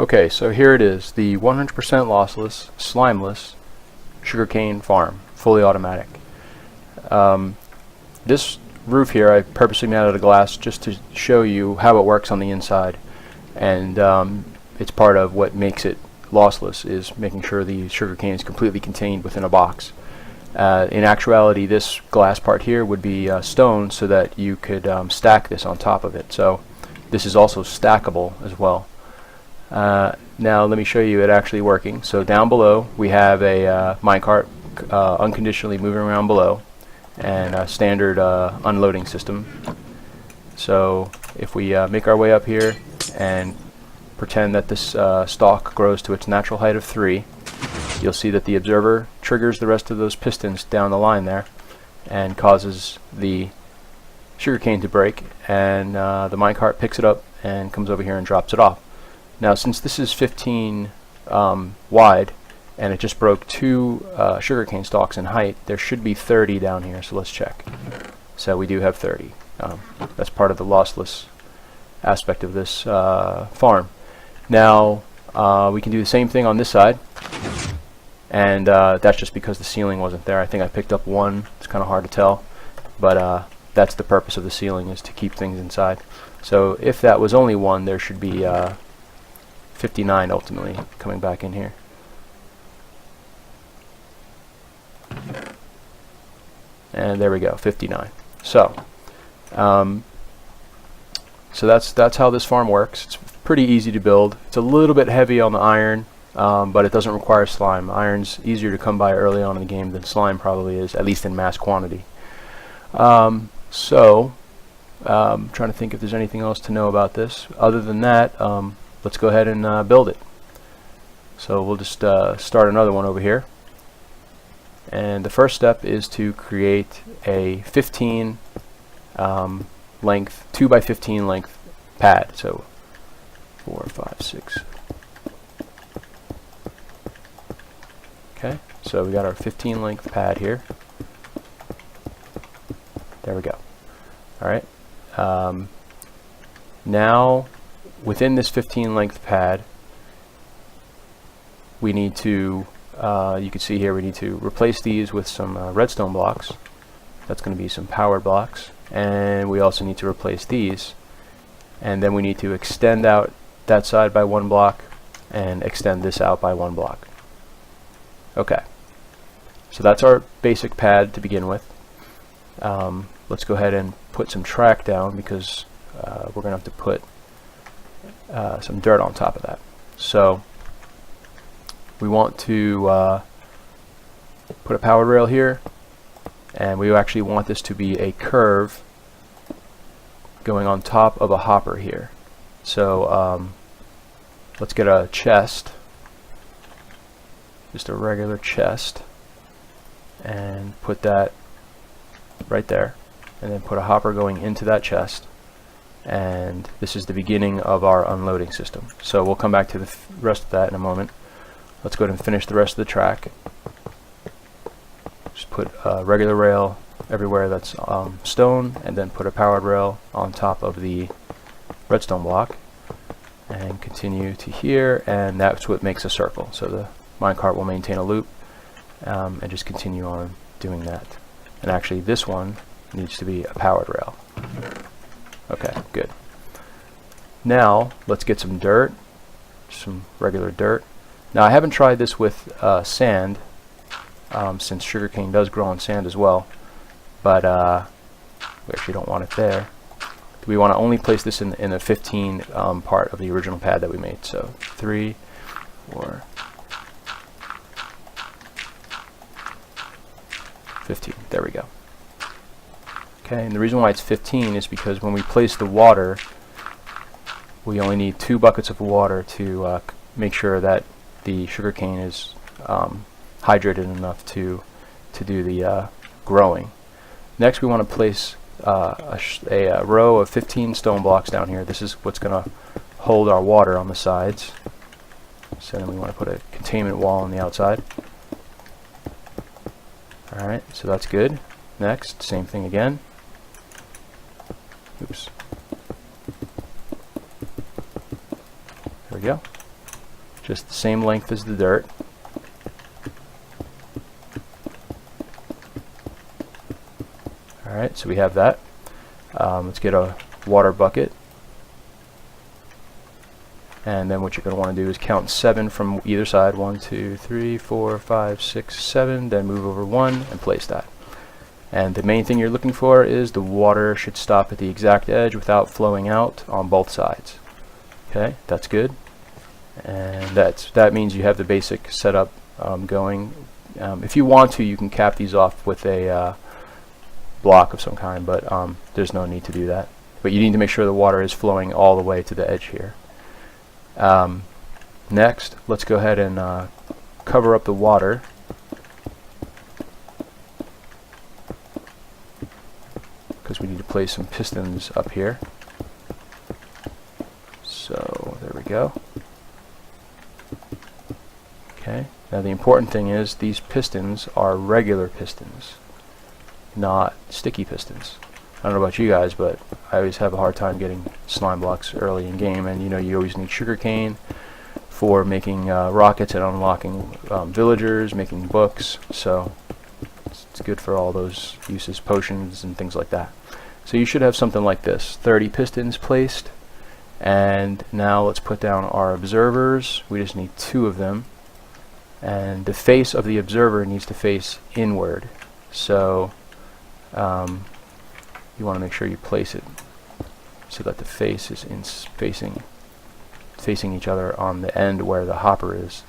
Okay, so here it is, the 100% lossless, slimeless sugarcane farm, fully automatic. This roof here I purposely made out of glass just to show you how it works on the inside, and it's part of what makes it lossless, is making sure the sugarcane is completely contained within a box. In actuality, this glass part here would be stone, so that you could stack this on top of it. So this is also stackable as well. Now let me show you it actually working. So down below we have a minecart unconditionally moving around below, and a standard unloading system. So if we make our way up here and pretend that this stalk grows to its natural height of 3, you'll see that the observer triggers the rest of those pistons down the line there and causes the sugarcane to break, and the minecart picks it up and comes over here and drops it off. Now since this is 15 wide and it just broke 2 sugarcane stalks in height, there should be 30 down here, so let's check. So we do have 30. That's part of the lossless aspect of this farm. Now we can do the same thing on this side, and that's just because the ceiling wasn't there. I think I picked up 1. It's kind of hard to tell, but that's the purpose of the ceiling, is to keep things inside. So if that was only 1, there should be 59 ultimately coming back in here. And there we go, 59. So that's how this farm works. It's pretty easy to build. It's a little bit heavy on the iron, but it doesn't require slime. Iron's easier to come by early on in the game than slime probably is, at least in mass quantity. Trying to think if there's anything else to know about this. Other than that, let's go ahead and build it. So we'll just start another one over here. And the first step is to create a 15 length, 2 by 15 length pad. So 4, 5, 6. Okay, so we got our 15 length pad here. There we go. Alright. Now within this 15 length pad, we need to you can see here we need to replace these with some redstone blocks. That's going to be some power blocks, and we also need to replace these, and then we need to extend out that side by 1 block and extend this out by 1 block. Okay, so that's our basic pad to begin with. Let's go ahead and put some track down, because we're going to have to put some dirt on top of that. So we want to put a powered rail here, and we actually want this to be a curve going on top of a hopper here. So let's get a chest, just a regular chest, and put that right there, and then put a hopper going into that chest, and this is the beginning of our unloading system. So we'll come back to the rest of that in a moment. Let's go ahead and finish the rest of the track. Just put a regular rail everywhere that's stone, and then put a powered rail on top of the redstone block, and continue to here, and that's what makes a circle. So the minecart will maintain a loop, and just continue on doing that. And actually this one needs to be a powered rail. Okay, good. Now let's get some dirt, some regular dirt. Now I haven't tried this with sand, since sugarcane does grow on sand as well, but we actually don't want it there. We want to only place this in the 15 part of the original pad that we made. So 3, 4, 15. There we go. Okay, and the reason why it's 15 is because when we place the water, we only need 2 buckets of water to make sure that the sugarcane is hydrated enough to do the growing. Next, we want to place a row of 15 stone blocks down here. This is what's going to hold our water on the sides. So then we want to put a containment wall on the outside. Alright, so that's good. Next, same thing again. Oops. There we go. just the same length as the dirt. Alright, so we have that. Let's get a water bucket. And then what you're going to want to do is count 7 from either side. 1, 2, 3, 4, 5, 6, 7. Then move over 1 and place that. And the main thing you're looking for is the water should stop at the exact edge without flowing out on both sides. Okay, that's good. And that means you have the basic setup going. If you want to, you can cap these off with a block of some kind, but there's no need to do that. But you need to make sure the water is flowing all the way to the edge here. Next, let's go ahead and cover up the water. Because we need to place some pistons up here. So there we go. Okay, now the important thing is these pistons are regular pistons, not sticky pistons. I don't know about you guys, but I always have a hard time getting slime blocks early in game, and you know you always need sugarcane for making rockets and unlocking villagers, making books, so it's good for all those uses, potions and things like that. So you should have something like this, 30 pistons placed, and now let's put down our observers. We just need 2 of them, and the face of the observer needs to face inward, so you want to make sure you place it so that the face is facing each other on the end where the hopper is,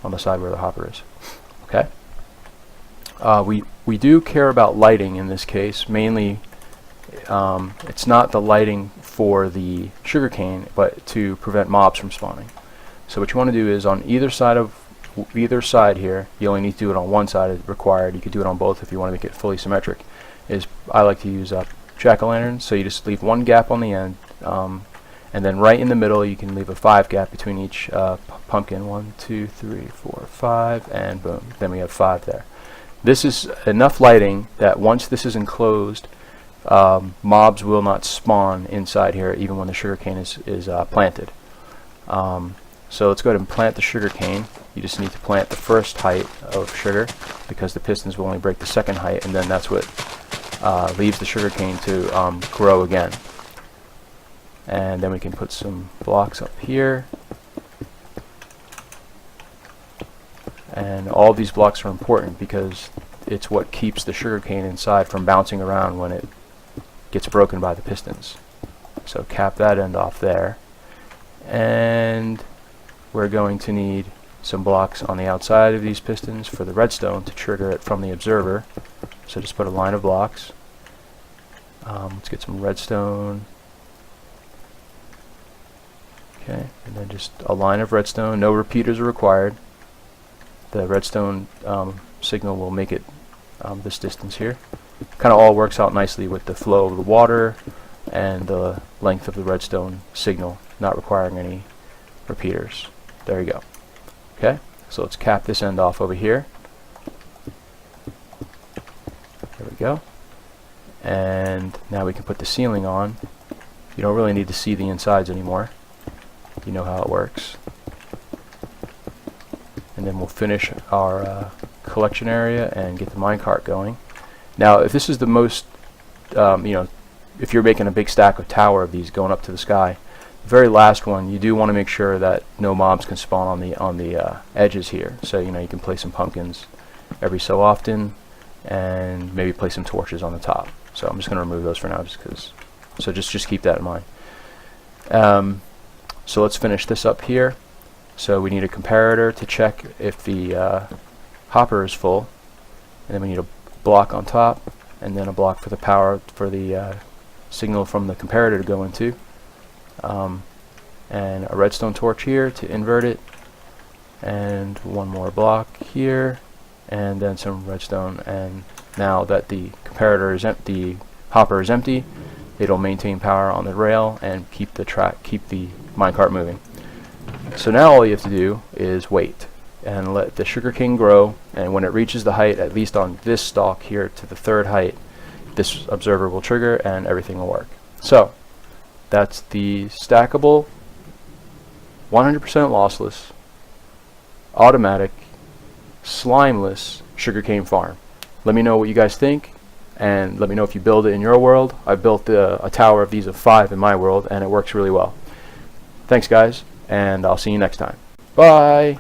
on the side where the hopper is. Okay. We do care about lighting in this case. Mainly, it's not the lighting for the sugarcane, but to prevent mobs from spawning. So what you want to do is on either side here, you only need to do it on one side if required. You could do it on both if you want to make it fully symmetric. I like to use jack-o'-lanterns, so you just leave one gap on the end, and then right in the middle you can leave a 5 gap between each pumpkin. 1, 2, 3, 4, 5, and boom, then we have 5 there. This is enough lighting that once this is enclosed, mobs will not spawn inside here even when the sugarcane is planted. So let's go ahead and plant the sugarcane. You just need to plant the first height of sugar because the pistons will only break the second height, and then that's what leaves the sugarcane to grow again. And then we can put some blocks up here. And all these blocks are important because it's what keeps the sugarcane inside from bouncing around when it gets broken by the pistons. So cap that end off there. And we're going to need some blocks on the outside of these pistons for the redstone to trigger it from the observer. So just put a line of blocks. Let's get some redstone. Okay, and then just a line of redstone. No repeaters are required. The redstone signal will make it this distance here. Kind of all works out nicely with the flow of the water and the length of the redstone signal, not requiring any repeaters. There you go. Okay, so let's cap this end off over here. There we go. And now we can put the ceiling on. You don't really need to see the insides anymore. You know how it works. And then we'll finish our collection area and get the minecart going. Now, if this is the most, if you're making a big stack of tower of these going up to the sky, the very last one, you do want to make sure that no mobs can spawn on the edges here. So you can place some pumpkins every so often, and maybe place some torches on the top. So I'm just going to remove those for now, just because. So just keep that in mind. So let's finish this up here. So we need a comparator to check if the hopper is full, and then we need a block on top, and then a block for the power for the signal from the comparator to go into, and a redstone torch here to invert it, and one more block here, and then some redstone. And now that the comparator is the hopper is empty, it'll maintain power on the rail and keep the minecart moving. So now all you have to do is wait and let the sugarcane grow, and when it reaches the height, at least on this stalk here to the 3rd height, this observer will trigger and everything will work. So that's the stackable 100% lossless automatic, slimeless sugarcane farm. Let me know what you guys think, and let me know if you build it in your world. I've built a tower of these of 5 in my world, and it works really well. Thanks guys, and I'll see you next time. Bye!